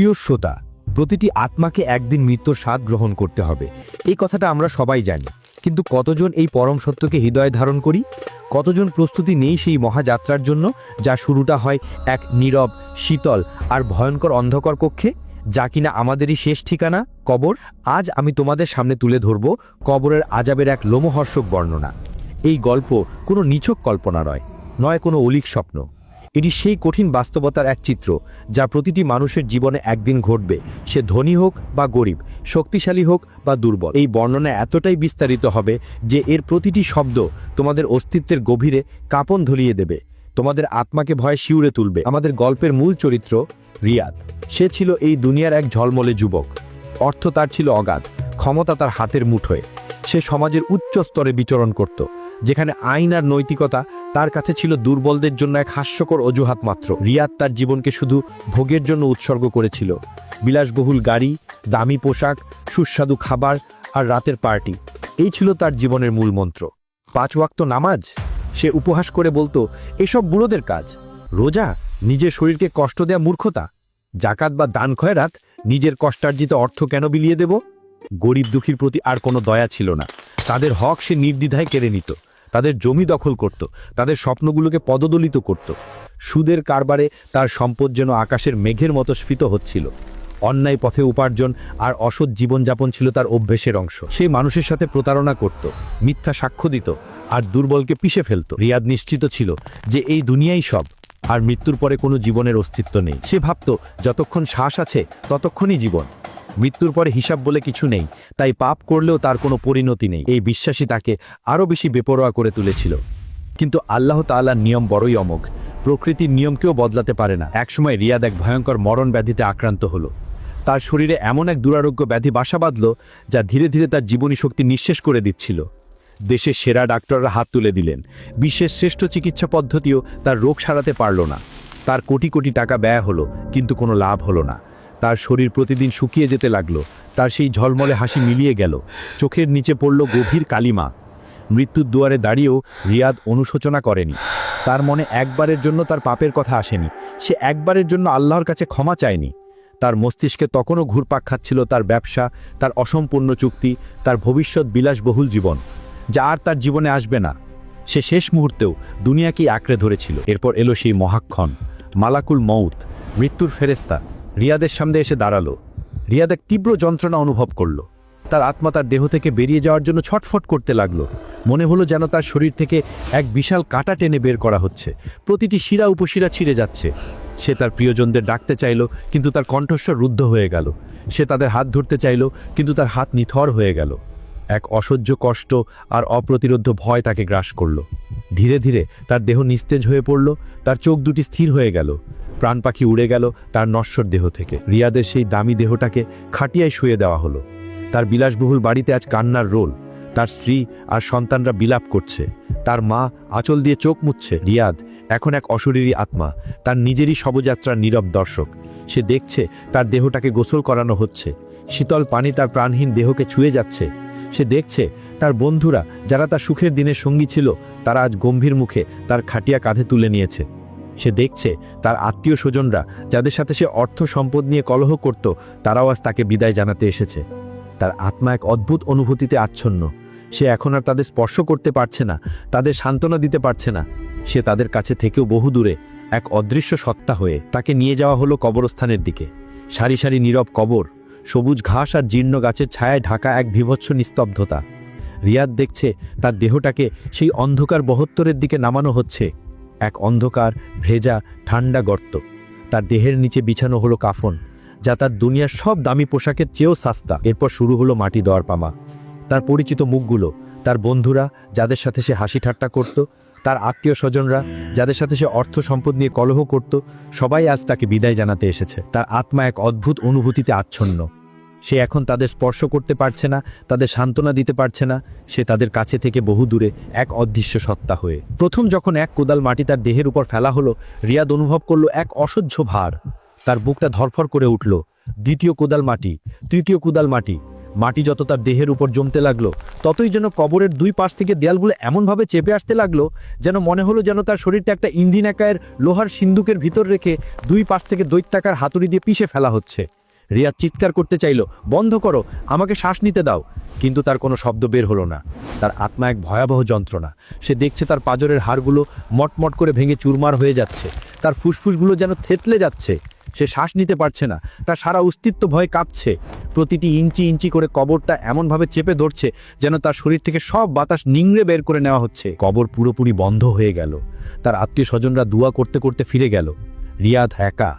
প্রিয় শ্রোতা, প্রতিটি আত্মাকে একদিন মৃত্যুর স্বাদ গ্রহণ করতে হবে, এই কথাটা আমরা সবাই জানি। কিন্তু কতজন এই পরম সত্যকে হৃদয়ে ধারণ করি? কতজন প্রস্তুতি নেই সেই মহাযাত্রার জন্য, যা শুরুটা হয় এক নীরব, শীতল আর ভয়ঙ্কর অন্ধকার কক্ষে, যা কিনা আমাদেরই শেষ ঠিকানা, কবর। আজ আমি তোমাদের সামনে তুলে ধরব কবরের আযাবের এক লোমহর্ষক বর্ণনা। এই গল্প কোনো নিছক কল্পনা নয় কোনো অলীক স্বপ্ন। এটি সেই কঠিন বাস্তবতার এক চিত্র, যা প্রতিটি মানুষের জীবনে একদিন ঘটবে, সে ধনী হোক বা গরিব, শক্তিশালী হোক বা দুর্বল। এই বর্ণনা এতটাই বিস্তারিত হবে যে এর প্রতিটি শব্দ তোমাদের অস্তিত্বের গভীরে কাঁপন ধরিয়ে দেবে, তোমাদের আত্মাকে ভয়ে শিউরে তুলবে। আমাদের গল্পের মূল চরিত্র রিয়াদ। সে ছিল এই দুনিয়ার এক ঝলমলে যুবক। অর্থ তার ছিল অগাধ, ক্ষমতা তার হাতের মুঠোয়। সে সমাজের উচ্চ স্তরে বিচরণ করত, যেখানে আইন আর নৈতিকতা তার কাছে ছিল দুর্বলদের জন্য এক হাস্যকর অজুহাত মাত্র। রিয়াদ তার জীবনকে শুধু ভোগের জন্য উৎসর্গ করেছিল। বিলাসবহুল গাড়ি, দামি পোশাক, সুস্বাদু খাবার আর রাতের পার্টি, এই ছিল তার জীবনের মূল মন্ত্র। 5 ওয়াক্ত নামাজ সে উপহাস করে বলতো, এসব বুড়োদের কাজ। রোজা নিজের শরীরকে কষ্ট দেয়া মূর্খতা। জাকাত বা দান খয়রাত, নিজের কষ্টার্জিত অর্থ কেন বিলিয়ে দেব? গরিব দুঃখীর প্রতি আর কোনো দয়া ছিল না। তাদের হক সে নির্দ্বিধায় কেড়ে নিত, তাদের জমি দখল করত, তাদের স্বপ্নগুলোকে পদদলিত করত। সুদের কারবারে তার সম্পদ যেন আকাশের মেঘের মতো স্ফীত হচ্ছিল। অন্যায় পথে উপার্জন আর অসৎ জীবনযাপন ছিল তার অভ্যেসের অংশ। সে মানুষের সাথে প্রতারণা করত, মিথ্যা সাক্ষ্য দিত আর দুর্বলকে পিষে ফেলত। রিয়াদ নিশ্চিত ছিল যে এই দুনিয়াই সব, আর মৃত্যুর পরে কোনো জীবনের অস্তিত্ব নেই। সে ভাবত, যতক্ষণ শ্বাস আছে ততক্ষণই জীবন। মৃত্যুর পরে হিসাব বলে কিছু নেই, তাই পাপ করলেও তার কোনো পরিণতি নেই। এই বিশ্বাসই তাকে আরও বেশি বেপরোয়া করে তুলেছিল। কিন্তু আল্লাহ তাআলার নিয়ম বড়ই অমোঘ। প্রকৃতির নিয়মকেও বদলাতে পারে না। একসময় রিয়াদ এক ভয়ঙ্কর মরণ ব্যাধিতে আক্রান্ত হলো। তার শরীরে এমন এক দুরারোগ্য ব্যাধি বাসা বাঁধল, যা ধীরে ধীরে তার জীবনী শক্তি নিঃশেষ করে দিচ্ছিল। দেশের সেরা ডাক্তাররা হাত তুলে দিলেন। বিশ্বের শ্রেষ্ঠ চিকিৎসা পদ্ধতিও তার রোগ সারাতে পারল না। তার কোটি কোটি টাকা ব্যয় হলো, কিন্তু কোনো লাভ হলো না। তার শরীর প্রতিদিন শুকিয়ে যেতে লাগলো। তার সেই ঝলমলে হাসি মিলিয়ে গেল। চোখের নিচে পড়ল গভীর কালিমা। মৃত্যুর দুয়ারে দাঁড়িয়েও রিয়াদ অনুশোচনা করেনি। তার মনে একবারের জন্য তার পাপের কথা আসেনি। সে একবারের জন্য আল্লাহর কাছে ক্ষমা চায়নি। তার মস্তিষ্কে তখনও ঘুরপাক খাচ্ছিল তার ব্যবসা, তার অসম্পূর্ণ চুক্তি, তার ভবিষ্যৎ বিলাসবহুল জীবন, যা আর তার জীবনে আসবে না। সে শেষ মুহূর্তেও দুনিয়াকেই আঁকড়ে ধরেছিল। এরপর এলো সেই মহাক্ষণ, মালাকুল মউত, মৃত্যুর ফেরেস্তা রিয়াদের সামনে এসে দাঁড়ালো। রিয়াদ এক তীব্র যন্ত্রণা অনুভব করল। তার আত্মা তার দেহ থেকে বেরিয়ে যাওয়ার জন্য ছটফট করতে লাগলো। মনে হলো যেন তার শরীর থেকে এক বিশাল কাঁটা টেনে বের করা হচ্ছে। প্রতিটি শিরা উপশিরা ছিঁড়ে যাচ্ছে। সে তার প্রিয়জনদের ডাকতে চাইল, কিন্তু তার কণ্ঠস্বর রুদ্ধ হয়ে গেল। সে তাদের হাত ধরতে চাইল, কিন্তু তার হাত নিথর হয়ে গেল। এক অসহ্য কষ্ট আর অপ্রতিরোধ্য ভয় তাকে গ্রাস করল। ধীরে ধীরে তার দেহ নিস্তেজ হয়ে পড়ল। তার চোখ দুটি স্থির হয়ে গেল। প্রাণ পাখি উড়ে গেল তার নশ্বর দেহ থেকে। রিয়াদের সেই দামি দেহটাকে খাটিয়ায় শুয়ে দেওয়া হলো। তার বিলাসবহুল বাড়িতে আজ কান্নার রোল। তার স্ত্রী আর সন্তানরা বিলাপ করছে। তার মা আঁচল দিয়ে চোখ মুছছে। রিয়াদ এখন এক অশরীরী আত্মা, তার নিজেরই শবযাত্রার নীরব দর্শক। সে দেখছে তার দেহটাকে গোসল করানো হচ্ছে। শীতল পানি তার প্রাণহীন দেহকে ছুঁয়ে যাচ্ছে। সে দেখছে তার বন্ধুরা, যারা তার সুখের দিনের সঙ্গী ছিল, তারা আজ গম্ভীর মুখে তার খাটিয়া কাঁধে তুলে নিয়েছে। সে দেখছে তার আত্মীয় স্বজনরা, যাদের সাথে সে অর্থ সম্পদ নিয়ে কলহ করত, তারাও আজ তাকে বিদায় জানাতে এসেছে। তার আত্মা এক অদ্ভুত অনুভূতিতে আচ্ছন্ন। সে এখন আর তাদের স্পর্শ করতে পারছে না, তাদের সান্ত্বনা দিতে পারছে না। সে তাদের কাছে থেকেও বহু দূরে, এক অদৃশ্য সত্তা হয়ে। তাকে নিয়ে যাওয়া হলো কবরস্থানের দিকে। সারি সারি নীরব কবর, সবুজ ঘাস আর জীর্ণ গাছের ছায়ায় ঢাকা এক বীভৎস নিস্তব্ধতা। রিয়াদ দেখছে তার দেহটাকে সেই অন্ধকার বহত্তরের দিকে নামানো হচ্ছে। এক অন্ধকার, ভেজা, ঠান্ডা গর্ত। তার দেহের নিচে বিছানো হলো কাফন, যা তার দুনিয়ার সব দামি পোশাকের চেয়েও সস্তা। এরপর শুরু হলো মাটি দেওয়ার পামা। তার পরিচিত মুখগুলো, তার বন্ধুরা, যাদের সাথে সে হাসি ঠাট্টা করত, তার আত্মীয় স্বজনরা, যাদের সাথে সে অর্থ সম্পদ নিয়ে কলহ করত, সবাই আজ তাকে বিদায় জানাতে এসেছে। তার আত্মা এক অদ্ভুত অনুভূতিতে আচ্ছন্ন। সে এখন তাদের স্পর্শ করতে পারছে না, তাদের সান্ত্বনা দিতে পারছে না। সে তাদের কাছে থেকে বহু দূরে, এক অদৃশ্য সত্তা হয়ে। প্রথম যখন এক কোদাল মাটি তার দেহের উপর ফেলা হলো, রিয়াদ অনুভব করল এক অসহ্য ভার। তার বুকটা ধরফর করে উঠল। দ্বিতীয় কোদাল মাটি, তৃতীয় কোদাল মাটি। মাটি যত তার দেহের উপর জমতে লাগলো ততই যেন কবরের দুই পাশ থেকে দেয়ালগুলো এমনভাবে চেপে আসতে লাগলো যেন মনে হলো যেন তার শরীরটা একটা ইঞ্জিন একায়ের লোহার সিন্দুকের ভিতর রেখে দুই পাশ থেকে দৈত্যাকার হাতুড়ি দিয়ে পিষে ফেলা হচ্ছে। রিয়াদ চিৎকার করতে চাইল, বন্ধ করো, আমাকে শ্বাস নিতে দাও, কিন্তু তার কোনো শব্দ বের হলো না। তার আত্মা এক ভয়াবহ যন্ত্রণা। সে দেখছে তার পাঁজরের হাড়গুলো মটমট করে ভেঙে চুরমার হয়ে যাচ্ছে, তার ফুসফুসগুলো যেন থেতলে যাচ্ছে। সে শ্বাস নিতে পারছে না, তার সারা অস্তিত্ব ভয়ে কাঁপছে। প্রতিটি ইঞ্চি ইঞ্চি করে কবরটা এমনভাবে চেপে ধরছে যেন তার শরীর থেকে সব বাতাস নিংড়ে বের করে নেওয়া হচ্ছে। কবর পুরোপুরি বন্ধ হয়ে গেল। তার আত্মীয় স্বজনরা দোয়া করতে করতে ফিরে গেল। রিয়াদ একা,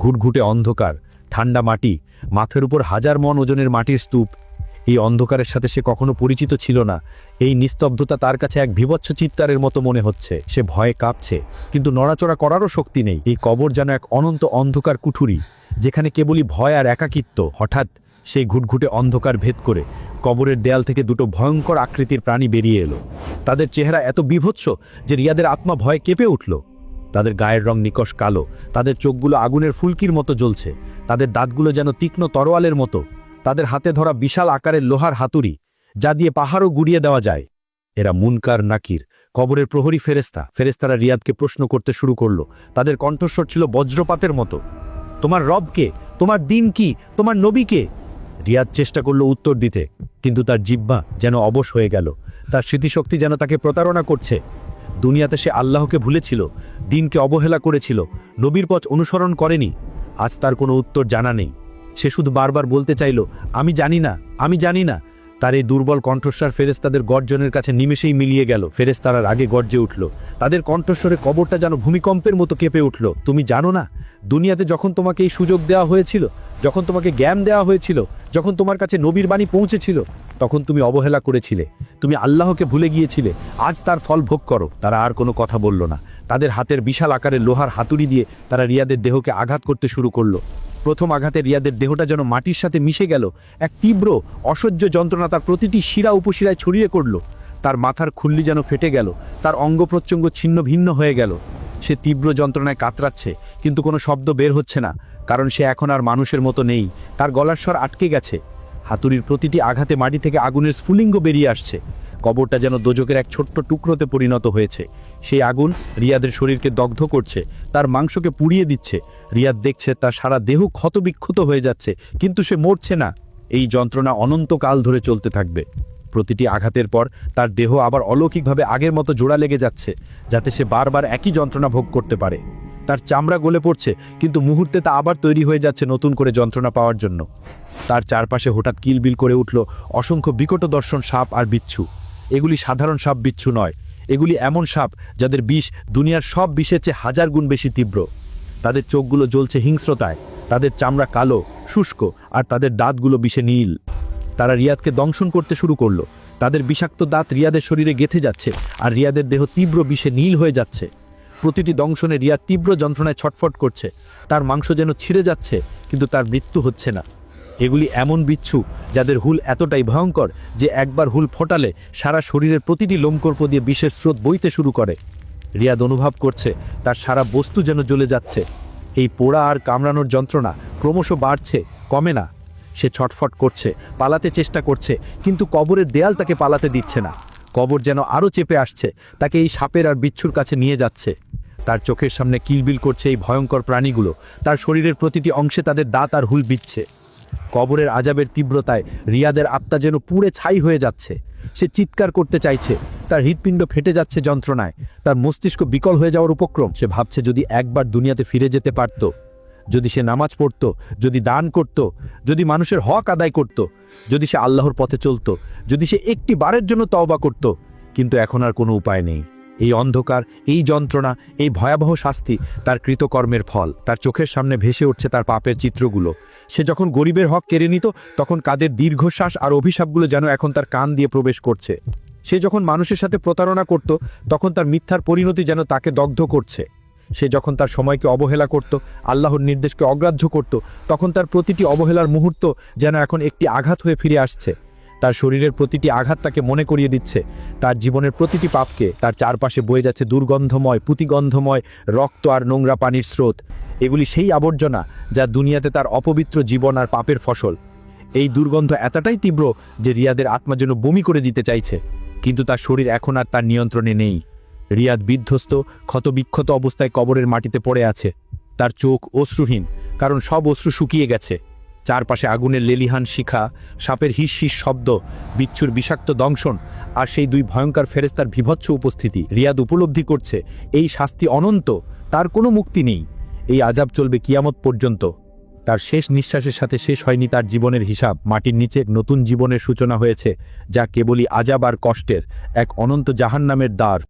ঘুটঘুটে অন্ধকার, ঠান্ডা মাটি, মাথার উপর 1000 মণ ওজনের মাটির স্তূপ। এই অন্ধকারের সাথে সে কখনো পরিচিত ছিল না। এই নিস্তব্ধতা তার কাছে এক বিভৎস চিৎকারের মতো মনে হচ্ছে। সে ভয়ে কাঁপছে, কিন্তু নড়াচড়া করারও শক্তি নেই। এই কবর যেন এক অনন্ত অন্ধকার কুঠুরি, যেখানে কেবলই ভয় আর একাকিত্ব। হঠাৎ সেই ঘুটঘুটে অন্ধকার ভেদ করে কবরের দেয়াল থেকে দুটো ভয়ঙ্কর আকৃতির প্রাণী বেরিয়ে এলো। তাদের চেহারা এত বিভৎস যে রিয়াদের আত্মা ভয়ে কেঁপে উঠল। তাদের গায়ের রং নিকষ কালো, তাদের চোখগুলো আগুনের ফুলকির মতো জ্বলছে, তাদের দাঁতগুলো যেন তীক্ষ্ণ তরোয়ালের মতো, তাদের হাতে ধরা বিশাল আকারের লোহার হাতুড়ি, যা দিয়ে পাহাড়ও গুড়িয়ে দেওয়া যায়। এরা মুনকার নাকির, কবরের প্রহরী ফেরেস্তা। ফেরেস্তারা রিয়াদকে প্রশ্ন করতে শুরু করলো। তাদের কণ্ঠস্বর ছিল বজ্রপাতের মতো। তোমার রব কে? তোমার দিন কি? তোমার নবী কে? রিয়াদ চেষ্টা করলো উত্তর দিতে, কিন্তু তার জিহ্বা যেন অবশ হয়ে গেল। তার স্মৃতিশক্তি যেন তাকে প্রতারণা করছে। দুনিয়াতে সে আল্লাহকে ভুলেছিল, দিনকে অবহেলা করেছিল, নবীর পথ অনুসরণ করেনি। আজ তার কোনো উত্তর জানা নেই। সে শুধু বারবার বলতে চাইল, আমি জানি না, আমি জানি না। তার এই দুর্বল কণ্ঠস্বর ফেরেশতাদের গর্জনের কাছে নিমেষেই মিলিয়ে গেল। ফেরেশতারা আগে গর্জে উঠল। তাদের কণ্ঠস্বরে কবরটা যেন ভূমিকম্পের মতো কেঁপে উঠল। তুমি জানো না, দুনিয়াতে যখন তোমাকে এই সুযোগ দেওয়া হয়েছিল, যখন তোমাকে জ্ঞান দেওয়া হয়েছিল, যখন তোমার কাছে নবীর বাণী পৌঁছেছিল, তখন তুমি অবহেলা করেছিলে, তুমি আল্লাহকে ভুলে গিয়েছিলে। আজ তার ফল ভোগ করো। তারা আর কোনো কথা বলল না। তাদের হাতের বিশাল আকারের লোহার হাতুড়ি দিয়ে তারা রিয়াদের দেহকে আঘাত করতে শুরু করলো। প্রথম আঘাতে রিয়াদের দেহটা যেন মাটির সাথে মিশে গেল। এক তীব্র অসহ্য যন্ত্রণা তার প্রতিটি শিরা উপশিরায় ছড়িয়ে পড়ল। তার মাথার খুল্লি যেন ফেটে গেল, তার অঙ্গ প্রত্যঙ্গ ছিন্ন ভিন্ন হয়ে গেল। সে তীব্র যন্ত্রণায় কাতরাচ্ছে, কিন্তু কোনো শব্দ বের হচ্ছে না, কারণ সে এখন আর মানুষের মতো নেই। তার গলার স্বর আটকে গেছে। হাতুড়ির প্রতিটি আঘাতে মাটি থেকে আগুনের স্ফুলিঙ্গ বেরিয়ে আসছে। কবরটা যেন দোজকের এক ছোট্ট টুকরোতে পরিণত হয়েছে। সেই আগুন রিয়াদের শরীরকে দগ্ধ করছে, তার মাংসকে পুড়িয়ে দিচ্ছে। রিয়াদ দেখছে তার সারা দেহ ক্ষতবিক্ষত হয়ে যাচ্ছে, কিন্তু সে মরছে না। এই যন্ত্রণা অনন্তকাল ধরে চলতে থাকবে। প্রতিটি আঘাতের পর তার দেহ আবার অলৌকিকভাবে আগের মতো জোড়া লেগে যাচ্ছে, যাতে সে বারবার একই যন্ত্রণা ভোগ করতে পারে। তার চামড়া গলে পড়ছে, কিন্তু মুহূর্তে তা আবার তৈরি হয়ে যাচ্ছে নতুন করে যন্ত্রণা পাওয়ার জন্য। তার চারপাশে হঠাৎ কিলবিল করে উঠল অসংখ্য বিকট দর্শন সাপ আর বিচ্ছু। এগুলি সাধারণ সাপ বিচ্ছু নয়, এগুলি এমন সাপ যাদের বিষ দুনিয়ার সব বিষের চেয়ে 1000 গুণ বেশি তীব্র। তাদের চোখগুলো জ্বলছে হিংস্রতায়, তাদের চামড়া কালো, শুষ্ক, আর তাদের দাঁতগুলো বিষে নীল। তারা রিয়াদকে দংশন করতে শুরু করলো। তাদের বিষাক্ত দাঁত রিয়াদের শরীরে গেঁথে যাচ্ছে, আর রিয়াদের দেহ তীব্র বিষে নীল হয়ে যাচ্ছে। প্রতিটি দংশনে রিয়াদ তীব্র যন্ত্রণায় ছটফট করছে। তার মাংস যেন ছিঁড়ে যাচ্ছে, কিন্তু তার মৃত্যু হচ্ছে না। এগুলি এমন বিচ্ছু যাদের হুল এতটাই ভয়ঙ্কর যে একবার হুল ফোটালে সারা শরীরের প্রতিটি লোমকূপ দিয়ে বিষের স্রোত বইতে শুরু করে। রিয়াদ অনুভব করছে তার সারা বস্তু যেন জ্বলে যাচ্ছে। এই পোড়া আর কামড়ানোর যন্ত্রণা ক্রমশ বাড়ছে, কমে না। সে ছটফট করছে, পালাতে চেষ্টা করছে, কিন্তু কবরের দেয়াল তাকে পালাতে দিচ্ছে না। কবর যেন আরও চেপে আসছে, তাকে এই সাপের আর বিচ্ছুর কাছে নিয়ে যাচ্ছে। তার চোখের সামনে কিলবিল করছে এই ভয়ঙ্কর প্রাণীগুলো। তার শরীরের প্রতিটি অংশে তাদের দাঁত আর হুল বিচ্ছে। কবরের আজাবের তীব্রতায় রিয়াদের আত্মা যেন পুড়ে ছাই হয়ে যাচ্ছে। সে চিৎকার করতে চাইছে, তার হৃৎপিণ্ড ফেটে যাচ্ছে যন্ত্রণায়, তার মস্তিষ্ক বিকল হয়ে যাওয়ার উপক্রম। সে ভাবছে যদি একবার দুনিয়াতে ফিরে যেতে পারত, যদি সে নামাজ পড়ত, যদি দান করত, যদি মানুষের হক আদায় করত, যদি সে আল্লাহর পথে চলত, যদি সে একটি বারের জন্য তওবা করত। কিন্তু এখন আর কোনো উপায় নেই। এই অন্ধকার, এই যন্ত্রণা, এই ভয়াবহ শাস্তি তার কৃতকর্মের ফল। তার চোখের সামনে ভেসে উঠছে তার পাপের চিত্রগুলো। সে যখন গরিবের হক কেড়ে নিত, তখন কাদের দীর্ঘশ্বাস আর অভিশাপগুলো যেন এখন তার কান দিয়ে প্রবেশ করছে। সে যখন মানুষের সাথে প্রতারণা করত, তখন তার মিথ্যার পরিণতি যেন তাকে দগ্ধ করছে। সে যখন তার সময়কে অবহেলা করত, আল্লাহর নির্দেশকে অগ্রাহ্য করত, তখন তার প্রতিটি অবহেলার মুহূর্ত যেন এখন একটি আঘাত হয়ে ফিরে আসছে। তার শরীরের প্রতিটি আঘাত তাকে মনে করিয়ে দিচ্ছে তার জীবনের প্রতিটি পাপকে। তার চারপাশে বয়ে যাচ্ছে দুর্গন্ধময়, পুতিগন্ধময় রক্ত আর নোংরা পানির স্রোত। এগুলি সেই আবর্জনা যা দুনিয়াতে তার অপবিত্র জীবন আর পাপের ফসল। এই দুর্গন্ধ এতটাই তীব্র যে রিয়াদের আত্মা যেন বমি করে দিতে চাইছে, কিন্তু তার শরীর এখন আর তার নিয়ন্ত্রণে নেই। রিয়াদ বিধ্বস্ত, ক্ষতবিক্ষত অবস্থায় কবরের মাটিতে পড়ে আছে। তার চোখ অশ্রুহীন, কারণ সব অশ্রু শুকিয়ে গেছে। চারপাশে আগুনের লেলিহান শিখা, সাপের হিস হিস শব্দ, বিচ্ছুর বিষাক্ত দংশন, আর সেই দুই ভয়ঙ্কর ফেরেস্তার বিভৎস উপস্থিতি। রিয়াদ উপলব্ধি করছে এই শাস্তি অনন্ত, তার কোনো মুক্তি নেই। এই আযাব চলবে কিয়ামত পর্যন্ত। তার শেষ নিঃশ্বাসের সাথে শেষ হয়নি তার জীবনের হিসাব। মাটির নিচে এক নতুন জীবনের সূচনা হয়েছে, যা কেবলই আযাব আর কষ্টের, এক অনন্ত জাহান্নামের দ্বার।